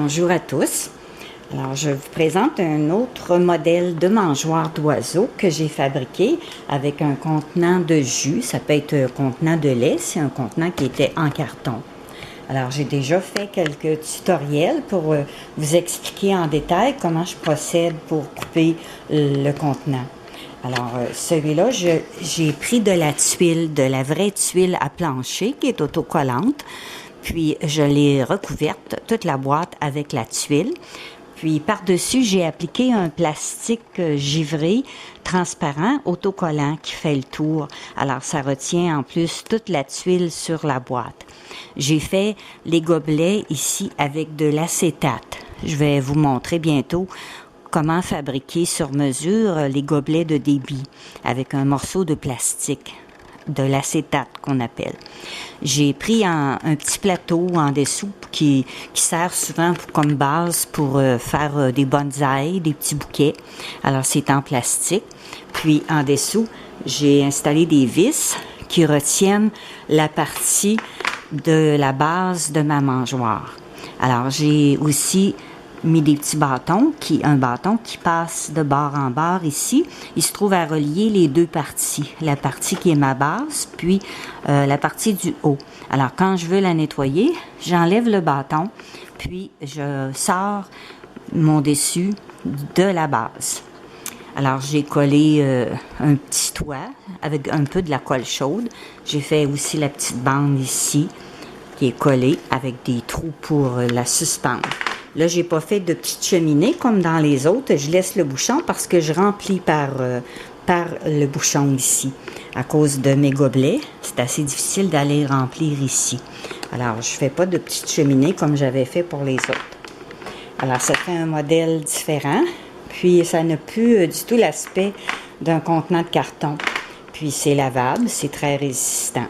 Bonjour à tous. Alors, je vous présente un autre modèle de mangeoire d'oiseaux que j'ai fabriqué avec un contenant de jus. Ça peut être un contenant de lait, c'est un contenant qui était en carton. Alors, j'ai déjà fait quelques tutoriels pour vous expliquer en détail comment je procède pour couper le contenant. Alors, celui-là, j'ai pris de la tuile, de la vraie tuile à plancher qui est autocollante. Puis, je l'ai recouverte, toute la boîte, avec la tuile. Puis, par-dessus, j'ai appliqué un plastique givré, transparent, autocollant, qui fait le tour. Alors, ça retient en plus toute la tuile sur la boîte. J'ai fait les gobelets ici avec de l'acétate. Je vais vous montrer bientôt comment fabriquer sur mesure les gobelets de débit avec un morceau de plastique, de l'acétate qu'on appelle. J'ai pris un petit plateau en dessous qui sert souvent comme base pour faire des bonsaïs, des petits bouquets. Alors, c'est en plastique. Puis, en dessous, j'ai installé des vis qui retiennent la partie de la base de ma mangeoire. Alors, j'ai aussi mis des petits bâtons, un bâton qui passe de bord en bord ici. Il se trouve à relier les deux parties. La partie qui est ma base, puis la partie du haut. Alors, quand je veux la nettoyer, j'enlève le bâton, puis je sors mon dessus de la base. Alors, j'ai collé un petit toit avec un peu de la colle chaude. J'ai fait aussi la petite bande ici, qui est collée avec des trous pour la suspendre. Là, j'ai pas fait de petite cheminée comme dans les autres. Je laisse le bouchon parce que je remplis par le bouchon ici. À cause de mes gobelets, c'est assez difficile d'aller remplir ici. Alors, je fais pas de petite cheminée comme j'avais fait pour les autres. Alors, ça fait un modèle différent. Puis, ça n'a plus du tout l'aspect d'un contenant de carton. Puis, c'est lavable, c'est très résistant.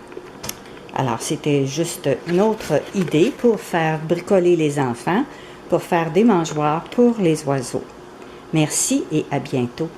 Alors, c'était juste une autre idée pour faire bricoler les enfants, pour faire des mangeoires pour les oiseaux. Merci et à bientôt.